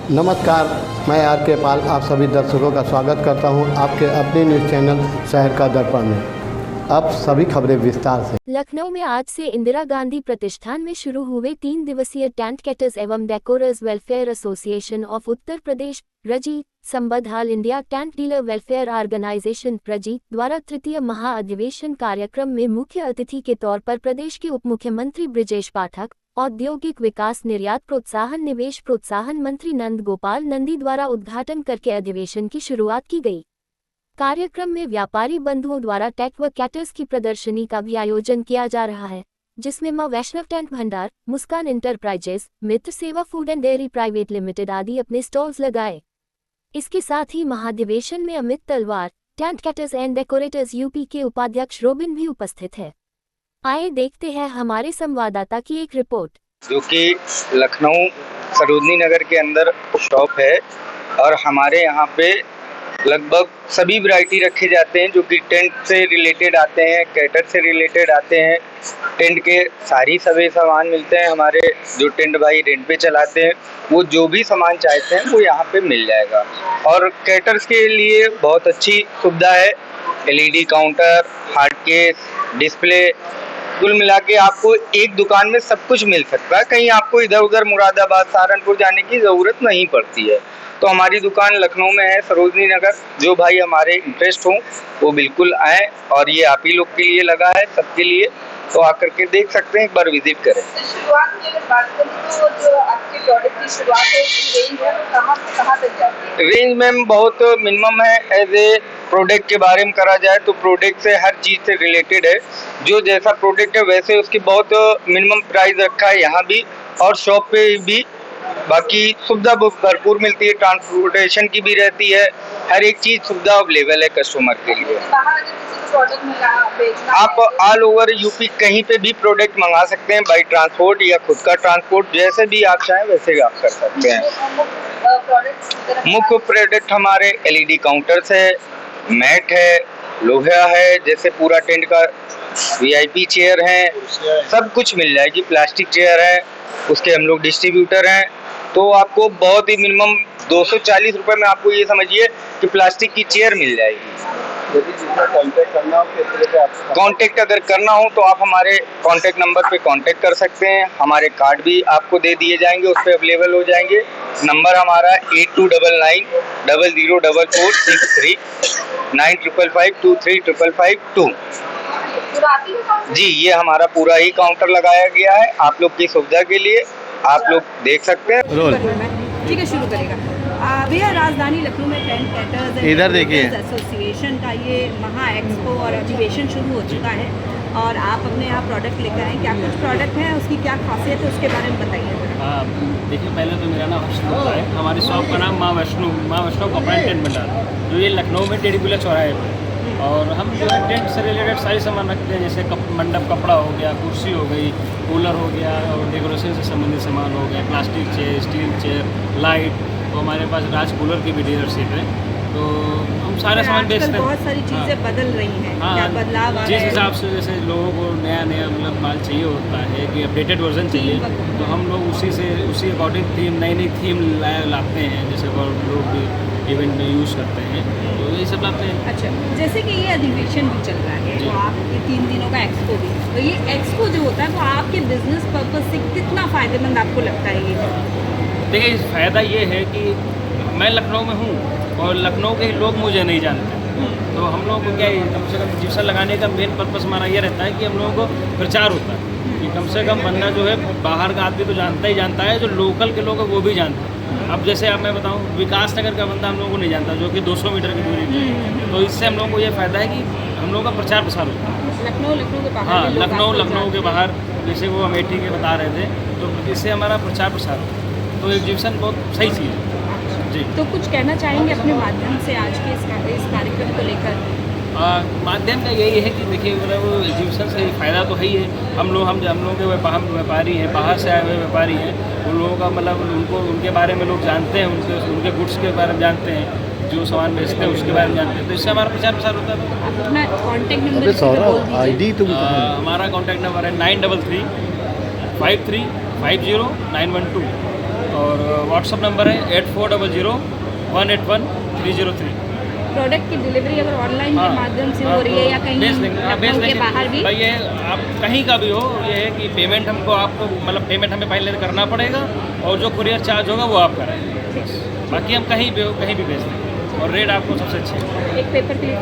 नमस्कार, मैं आर के पाल आप सभी दर्शकों का स्वागत करता हूं आपके अपने न्यूज़ चैनल शहर का दर्पण में। अब सभी खबरें विस्तार से। लखनऊ में आज से इंदिरा गांधी प्रतिष्ठान में शुरू हुए 3 दिवसीय टेंट कैटर्स एवं decorators welfare association of Uttar Pradesh रजी संबद्ध all India tent dealer welfare organisation रजी द्वारा तृतीय महाअधिवेशन कार्यक्रम में मुख्य अतिथि के तौर पर प्रदेश के उप मुख्यमंत्री ब्रिजेश पाठक, औद्योगिक विकास निर्यात प्रोत्साहन निवेश प्रोत्साहन मंत्री नंद गोपाल नंदी द्वारा उद्घाटन करके अधिवेशन की शुरुआत की गई। कार्यक्रम में व्यापारी बंधुओं द्वारा टेक व कैटर्स की प्रदर्शनी का भी आयोजन किया जा रहा है, जिसमें मां वैष्णव टेंट भंडार, मुस्कान इंटरप्राइजेस, मित्र सेवा food and dairy private limited आदि अपने स्टॉल्स लगाए। इसके साथ ही महाधिवेशन में Amit Talwar, tent caterers and decorators UP के उपाध्यक्ष रोबिन भी उपस्थित है। आइए देखते हैं हमारे संवाददाता की एक रिपोर्ट। जो कि लखनऊ सरोजनी नगर के अंदर शॉप है और हमारे यहाँ पे लगभग सभी वैरायटी रखे जाते हैं जो कि टेंट से रिलेटेड आते हैं, कैटर से रिलेटेड आते हैं। टेंट के सभी सामान मिलते हैं। हमारे जो टेंट भाई रेंट पे चलाते हैं वो जो भी सामान चाहते हैं वो यहाँ पे मिल जाएगा। और कैटर्स के लिए बहुत अच्छी सुविधा है, LED counter, hard case, display, कुल मिला के आपको एक दुकान में सब कुछ मिल सकता है। कहीं आपको इधर उधर मुरादाबाद, सहारनपुर जाने की ज़रूरत नहीं पड़ती है। तो हमारी दुकान लखनऊ में है, सरोजनी नगर। जो भाई हमारे इंटरेस्ट हों वो बिल्कुल आएँ और ये आप ही लोग के लिए लगा है, सबके लिए। तो आकर के देख सकते हैं, एक बार विजिट करें। शुरुआत की अगर बात करें तो जो आपके प्रोडक्ट की शुरुआत है उसकी रेंज है वो कहाँ से कहाँ तक जाती है? रेंज में बहुत मिनिमम है। एज ए प्रोडक्ट के बारे में करा जाए तो प्रोडक्ट से हर चीज़ से रिलेटेड है। जो जैसा प्रोडक्ट है वैसे उसकी बहुत मिनिमम प्राइस रखा है यहाँ भी और शॉप पे भी। बाकी सुविधा भरपूर मिलती है, ट्रांसपोर्टेशन की भी रहती है, हर एक चीज़ सुविधा अवेलेबल है कस्टमर के लिए। बाहर अगर किसी को प्रोडक्ट बेचना आप ऑल ओवर यूपी कहीं पे भी प्रोडक्ट मंगा सकते हैं, बाई ट्रांसपोर्ट या खुद का ट्रांसपोर्ट, जैसे भी आप चाहें वैसे आप कर सकते हैं। मुख्य प्रोडक्ट हमारे LED काउंटर्स है, मैट है, लोहा है, जैसे पूरा टेंट का VIP चेयर है, सब कुछ मिल जाएगी। प्लास्टिक चेयर है, उसके हम लोग डिस्ट्रीब्यूटर हैं। तो आपको बहुत ही मिनिमम 240 रुपये में आपको ये समझिए कि प्लास्टिक की चेयर मिल जाएगी। यदि जिसका कांटेक्ट करना हो किस तरह से आप कांटेक्ट अगर करना हो तो आप हमारे कांटेक्ट नंबर पे कांटेक्ट कर सकते हैं। हमारे कार्ड भी आपको दे दिए जाएंगे, उस पर अवेलेबल हो जाएंगे। नंबर हमारा 8299 004463 9555235552। जी, ये हमारा पूरा ही काउंटर लगाया गया है आप लोग की सुविधा के लिए। आप लोग देख सकते हैं। ठीक है, शुरू करेगा। भैया, राजधानी लखनऊ में टेंट कैटर्स इधर देखिए। एसोसिएशन का ये महा एक्सपो और अधिवेशन शुरू हो चुका है और आप अपने यहाँ प्रोडक्ट लेकर आए। क्या कुछ प्रोडक्ट है, उसकी क्या खासियत है, उसके बारे में बताइए। देखिए, पहले तो मेरा नाम हर्षद है। हमारी शॉप का नाम माँ वैष्णव कपड़ा एंड टेंट भंडार, जो ये लखनऊ में टेढ़ीपुला चौराहे पर। और हम जो है टेंट से रिलेटेड सारे सामान रखते हैं, जैसे मंडप कपड़ा हो गया, कुर्सी हो गई, कूलर हो गया और डेकोरेशन से संबंधित सामान हो गया, plastic chair, steel chair, light. तो हमारे पास राज कूलर की भी डीलरशिप है। तो हम सारे सामान बेचते हैं। बहुत सारी चीज़ें बदल रही हैं। क्या बदलाव आ रहा जिस है? हिसाब से जैसे लोगों को नया मतलब माल चाहिए होता है कि अपडेटेड वर्जन चाहिए, तो हम लोग उसी अकॉर्डिंग नई थीम लाते हैं, जैसे लोग इवेंट में यूज़ करते हैं, तो ये सब लाते हैं। अच्छा, जैसे कि ये अधिवेशन भी चल रहा है, तो आपके 3 दिनों का एक्सपो भी, तो ये एक्सपो जो होता है वो आपके बिजनेस पर्पज से कितना फ़ायदेमंद आपको लगता है? ये देखिए, फ़ायदा ये है कि मैं लखनऊ में हूँ और लखनऊ के लोग मुझे नहीं जानते। तो हम लोगों को क्या है, कम से कम एग्जीबिशन लगाने का मेन पर्पस हमारा ये रहता है कि हम लोगों को प्रचार होता है कि कम से कम बंदा जो है बाहर का आदमी तो जानता ही जानता है, जो लोकल के लोग हैं वो भी जानते हैं। अब जैसे अब मैं बताऊं, विकास नगर का बंदा हम लोगों को नहीं जानता, जो कि 200 मीटर की दूरी पे है। तो इससे हम लोगों को ये फ़ायदा है कि हम लोगों का प्रचार प्रसार होता है। लखनऊ के बाहर, हाँ, लखनऊ के बाहर, जैसे वो अमेठी के बता रहे थे, तो इससे हमारा प्रचार प्रसार होता है। तो एग्जीबिशन बहुत सही चीज़ है जी। तो कुछ कहना चाहेंगे अपने माध्यम से आज के इस कार्यक्रम को लेकर? माध्यम का यही है कि देखिए, मतलब एग्जीबिशन से फ़ायदा तो है ही है। हम लोगों के व्यापारी हैं, बाहर से आए हुए व्यापारी हैं, उन लोगों का मतलब उनके बारे में लोग जानते हैं, उनके गुड्स के बारे में जानते हैं, जो सामान बेचते हैं उसके बारे में जानते हैं। तो इससे हमारा प्रचार प्रसार होता है। अपना कॉन्टैक्ट नंबर ID तुम हमारा कॉन्टैक्ट नंबर है 933 53 50 912। और व्हाट्सअप नंबर है 8400181303। प्रोडक्ट की डिलीवरी अगर ऑनलाइन के हाँ, माध्यम से हाँ, हो रही है या कहीं भेज देंगे, हाँ, भेज लखनऊ के देंगे। बाहर भी? भाई ये आप कहीं का भी हो, ये है कि पेमेंट हमको आपको मतलब पेमेंट हमें पहले करना पड़ेगा और जो कुरियर चार्ज होगा वो आप कराएंगे बस। बाकी हम कहीं भी हो कहीं भी भेज देंगे और रेट आपको सबसे अच्छे है। एक पेपर क्लिक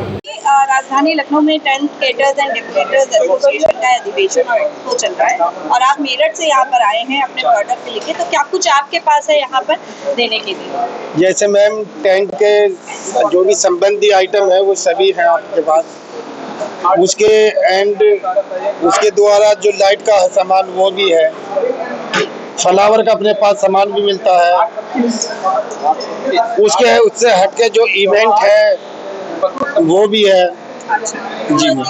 राजधानी लखनऊ में tent caterers and decorators association का एग्जीबिशन और एक्सपो चल रहा है और आप मेरठ से यहाँ पर आए हैं अपने प्रोडक्ट लेके, तो क्या कुछ आपके पास है यहाँ पर देने के लिए? जैसे मैम टेंट के जो भी संबंधी आइटम है वो सभी हैं आपके पास। उसके एंड उसके द्वारा जो लाइट का सामान वो भी है। फ्लावर का अपने पास सामान भी मिलता है। उससे हटके जो इवेंट है वो भी है। जी मैम।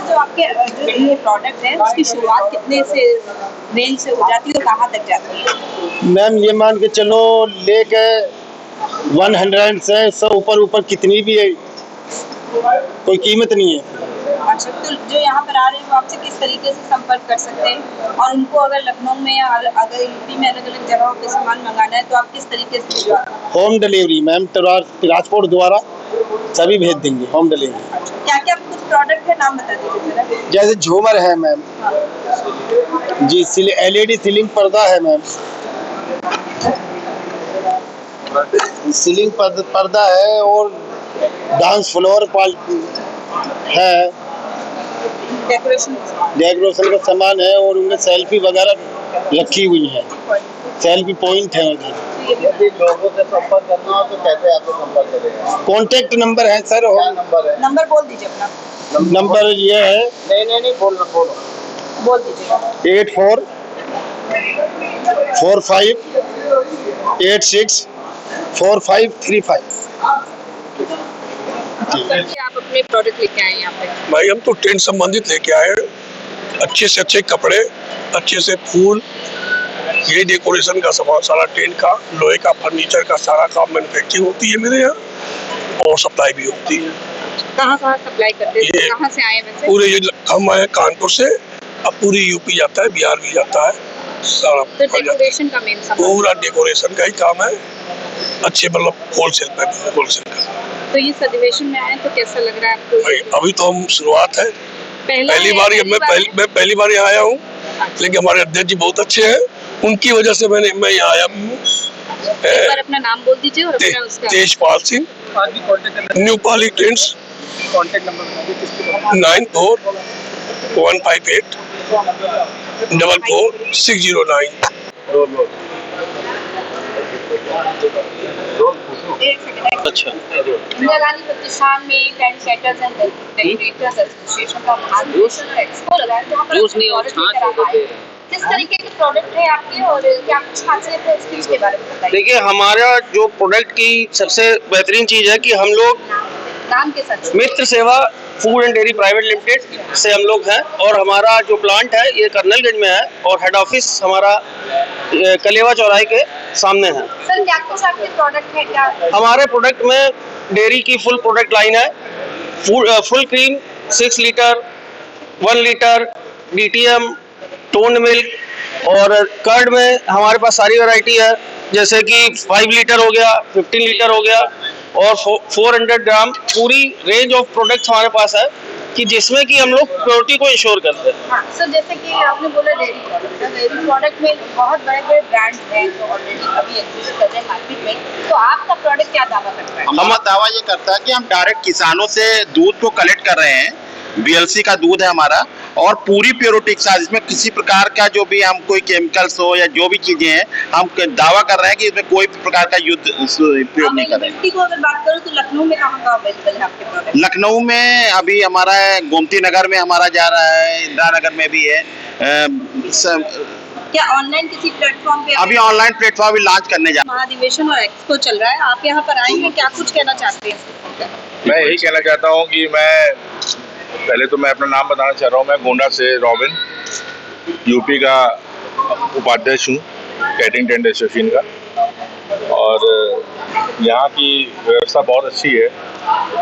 जो आपके जो ये प्रोडक्ट है उसकी शुरुआत कितने से रेंज से हो जाती है और कहाँ तक जाती है? मैम ये मान के चलो लेके 100 से 100 ऊपर कितनी भी है, कोई कीमत नहीं है। अच्छा, तो जो यहाँ पर आ रहे हैं वो आपसे किस तरीके से संपर्क कर सकते हैं और उनको अगर लखनऊ में अगर यूपी में अलग अलग जगहों पे सामान मंगाना है तो आप किस तरीके से भिजवा? होम डिलीवरी मैम, ट्रांसपोर्ट द्वारा सभी भेज देंगे, होम डिलीवरी। क्या क्या कुछ प्रोडक्ट है, नाम बता दीजिए जरा। जैसे झूमर है मैम जी, LED सीलिंग पर्दा है मैम, सीलिंग पर्दा है और डांस फ्लोर है, डेकोरेशन डेकोरेशन का सामान है और उनमें सेल्फी वगैरह रखी हुई है, सेल्फी पॉइंट है उधर। लोगों से संपर्क करना हो तो कैसे आपसे संपर्क करेंगे? कॉन्टेक्ट नंबर है सर, नंबर है, नंबर बोल दीजिए अपना। नंबर ये है नहीं बोलो बोल दीजिए। 8445864535। आप अपने प्रोडक्ट लेके आए यहाँ पे? भाई हम तो टेंट संबंधित लेके आए हैं, अच्छे से अच्छे कपड़े, अच्छे से फूल, ये डेकोरेशन का सामान, सारा टेंट का, लोहे का फर्नीचर का सारा काम मैन्युफैक्चरिंग होती है मेरे यहाँ और सप्लाई भी होती है। कहाँ सप्लाई करते हैं? ये कहाँ से आए वैसे? पूरे ये हम आए कानपुर से, अब पूरी यूपी जाता है, बिहार भी जाता है, सारा तो डेकोरेशन का मेन सामान, पूरा डेकोरेशन का ही काम है, अच्छे मतलब होलसेल पे होलसेल का। तो ये अधिवेशन में आए तो कैसा लग रहा है आपको? भाई अभी तो हम शुरुआत है, पहली बार मैं पहली बार यहाँ आया हूँ, लेकिन हमारे अध्यक्ष जी बहुत अच्छे हैं, उनकी वजह से मैं यहाँ आया हूँ। एक बार अपना नाम बोल दीजिए और अपना उसका। Tejpal Singh, new Pali tents, contact number 9415844609। अच्छा, इंदिरा गांधी प्रतिष्ठान में tent caterers and decorators association का अधिवेशन और एक्सपो लगा है, जहाँ पर किस तरीके के प्रोडक्ट है आपके और क्या कुछ खासियत है उसके बारे में बताइए। देखिए, हमारा जो प्रोडक्ट की सबसे बेहतरीन चीज़ है कि हम लोग नाम के साथ मित्र सेवा food and dairy private limited से हम लोग हैं और हमारा जो प्लांट है ये कर्नलगंज में है और हेड ऑफिस हमारा कलेवा चौराहे के सामने है। सर, क्या कुछ आपके प्रोडक्ट है? क्या हमारे प्रोडक्ट में डेयरी की फुल प्रोडक्ट लाइन है, full cream 6 litre, 1 litre, DTM, tone milk और कर्ड में हमारे पास सारी वैरायटी है, जैसे कि 5 लीटर हो गया, 15 लीटर हो गया और 400 ग्राम, पूरी रेंज ऑफ प्रोडक्ट्स हमारे पास है कि जिसमें कि हम लोग प्योरिटी को इंश्योर करते हैं। हाँ, सर जैसे कि आपने बोला डेयरी प्रोडक्ट में बहुत बड़े बड़े ब्रांड्स हैं जो ऑलरेडी अभी एग्जिस्ट कर रहे हैं मार्केट में, तो आपका प्रोडक्ट क्या दावा करता है? हमारा दावा ये करता है कि हम डायरेक्ट किसानों से दूध को कलेक्ट कर रहे हैं, BLC का दूध है हमारा और पूरी प्योरिटी के साथ, इसमें किसी प्रकार का जो भी हम कोई केमिकल्स हो या जो भी चीजें हैं, हम दावा कर रहे हैं कि इसमें कोई प्रकार का युद्ध प्रयोग नहीं कर रहे हैं। को अगर बात करूं तो लखनऊ में कहाँ अवेलेबल है आपके प्रोडक्ट? लखनऊ में अभी हमारा गोमती नगर में हमारा जा रहा है, इंदिरा नगर में भी है, क्या ऑनलाइन किसी प्लेटफॉर्म पे? अभी ऑनलाइन प्लेटफॉर्म भी लॉन्च करने जा रहे हैं। महाधिवेशन और एक्सपो चल रहा है, आप यहाँ पर आए हैं, क्या कुछ कहना चाहते हैं? मैं यही कहना चाहता हूँ कि पहले तो मैं अपना नाम बताना चाह रहा हूँ। मैं गोंडा से रॉबिन, यूपी का उपाध्यक्ष हूँ कैटरिंग टेंट एसोसिएशन का, और यहाँ की व्यवस्था बहुत अच्छी है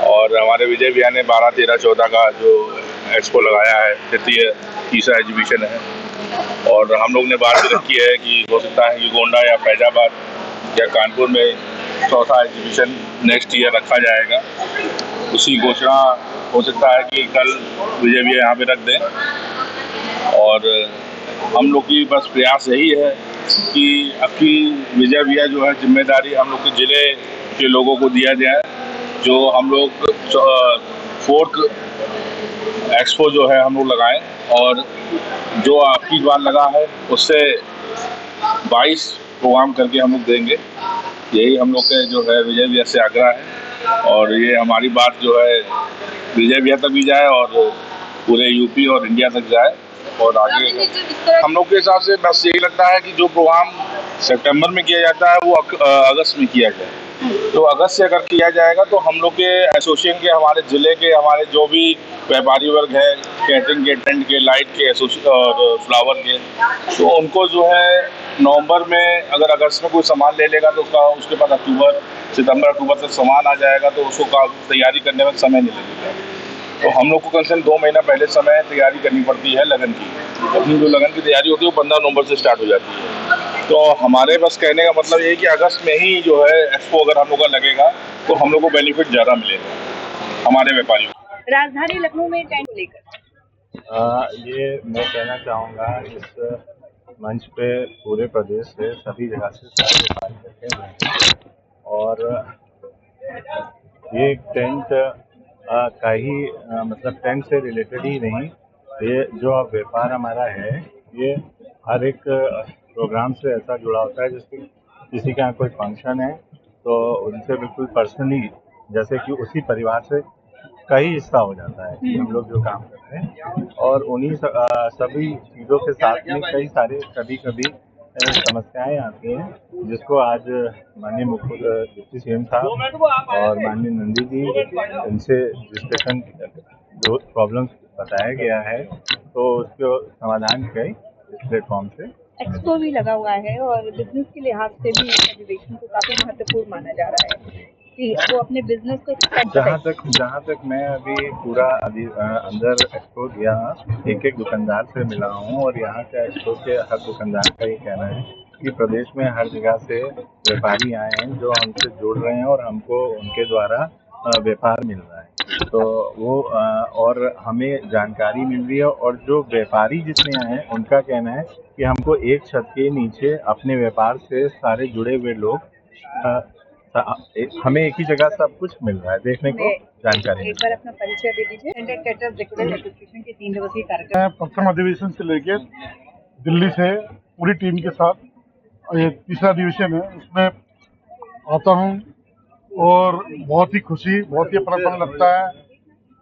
और हमारे विजय भैया ने 12, 13, 14 का जो एक्सपो लगाया है, तीसरा एग्जीबिशन है और हम लोग ने बात भी रखी है कि हो सकता है कि गोंडा या फैजाबाद या कानपुर में चौथा एग्जीबिशन नेक्स्ट ईयर रखा जाएगा। उसी घोषणा हो सकता है कि कल विजय विहार यहाँ पे रख दें, और हम लोग की बस प्रयास यही है कि अब की विजय विहार जो है जिम्मेदारी हम लोग के ज़िले के लोगों को दिया जाए। जो हम लोग 4th एक्सपो जो है हम लोग लगाएं, और जो आपकी बार लगा है उससे 22 प्रोग्राम करके हम लोग देंगे। यही हम लोग के जो है विजय विहार से आग्रह है, और ये हमारी बात जो है विजय विहार तक भी जाए और पूरे यूपी और इंडिया तक जाए और आगे। हम लोग के हिसाब से बस यही लगता है कि जो प्रोग्राम सितंबर में किया जाता है वो अगस्त में किया जाए। तो अगस्त से अगर किया जाएगा तो हम लोग के एसोसिएशन के, हमारे ज़िले के, हमारे जो भी व्यापारी वर्ग है, कैटरिंग के, टेंट के, लाइट के और फ्लावर के, तो उनको जो है नवंबर में अगर अगस्त में कोई सामान ले लेगा तो उसके बाद सितंबर अक्टूबर तक सामान आ जाएगा, तो उसको तैयारी करने में समय नहीं लगेगा। तो हम लोग को कम से कम 2 महीना पहले समय तैयारी करनी पड़ती है लगन की। अपनी जो लगन की तैयारी होती है वो 15 नवंबर से स्टार्ट हो जाती है। तो हमारे बस कहने का मतलब ये है कि अगस्त में ही जो है एक्सपो अगर हम लोग का लगेगा तो हम लोग को बेनिफिट ज़्यादा मिलेगा हमारे व्यापारियों को। राजधानी लखनऊ में टेंट लेकर ये मैं कहना चाहूँगा, इस मंच पे पूरे प्रदेश से सभी जगह से सारे व्यापारी बैठे हुए हैं, और ये टेंट का ही मतलब टेंट से रिलेटेड ही नहीं, ये जो व्यापार हमारा है ये हर एक प्रोग्राम से ऐसा जुड़ा होता है। जैसे किसी के यहाँ कोई फंक्शन है तो उनसे बिल्कुल पर्सनली, जैसे कि उसी परिवार से का ही हिस्सा हो जाता है कि हम लोग जो काम करते हैं, और उन्हीं सभी चीज़ों के साथ में कभी समस्याएं आती हैं, जिसको आज माननीय मुख्य डिप्टी सीएम साहब और माननीय नंदी जी, इनसे डिस्कशन जो प्रॉब्लम्स बताया गया है तो उसको समाधान किया इस प्लेटफॉर्म से। एक्सपो भी लगा हुआ है और बिजनेस के लिहाज से भी एजुकेशन को काफी महत्वपूर्ण माना जा रहा है कि वो अपने बिजनेस को जहाँ तक मैं अभी पूरा अंदर एक्सपो गया, एक दुकानदार से मिला हूँ, और यहाँ के एक्सपो के हर दुकानदार का ये कहना है कि प्रदेश में हर जगह से व्यापारी आए हैं जो हमसे जुड़ रहे हैं और हमको उनके द्वारा व्यापार मिल रहा है। तो वो और हमें जानकारी मिल रही है, और जो व्यापारी जितने आए हैं उनका कहना है कि हमको एक छत के नीचे अपने व्यापार से सारे जुड़े हुए लोग हमें एक ही जगह सब कुछ मिल रहा है देखने को, जानकारी। एक बार अपना परिचय दे दीजिए। टेंट कैटर्स डेकोरेशन एसोसिएशन के 3 दिवसीय कार्यक्रम प्रथम अधिवेशन से लेकर दिल्ली से पूरी टीम के साथ ये तीसरा अधिवेशन है, उसमें आता हूँ और बहुत ही खुशी, बहुत ही अपनापन लगता है।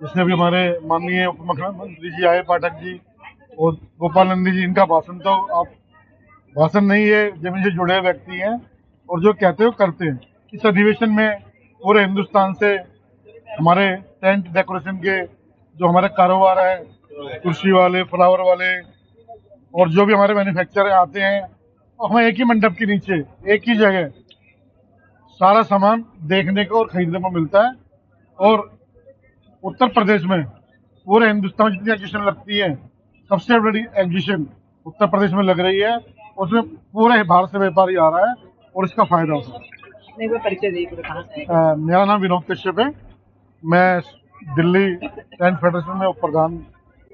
जिसमें भी हमारे माननीय उप मुख्यमंत्री जी आए, पाठक जी और गोपाल नंदी जी, इनका भाषण तो आप भाषण नहीं है, जमीन से जुड़े व्यक्ति हैं और जो कहते हो करते हैं। इस अधिवेशन में पूरे हिंदुस्तान से हमारे टेंट डेकोरेशन के जो हमारे कारोबार है, कुर्सी वाले, फ्लावर वाले और जो भी हमारे मैन्युफैक्चरर आते हैं, और हमें एक ही मंडप के नीचे एक ही जगह सारा सामान देखने को और खरीदने को मिलता है। और उत्तर प्रदेश में पूरे हिंदुस्तान में जितनी एग्जीबिशन लगती है, सबसे बड़ी एग्जीबिशन उत्तर प्रदेश में लग रही है, उसमें पूरे भारत से व्यापारी आ रहा है और इसका फायदा होता है। मेरा नाम विनोद कश्यप है, मैं दिल्ली टेंट फेडरेशन में उप प्रधान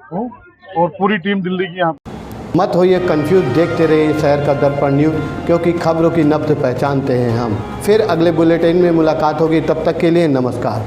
हूँ और पूरी टीम दिल्ली की यहाँ। मत होइए कंफ्यूज, देखते रहिए शहर का दर्पण न्यूज़, क्योंकि खबरों की नब्ज पहचानते हैं हम। फिर अगले बुलेटिन में मुलाकात होगी, तब तक के लिए नमस्कार।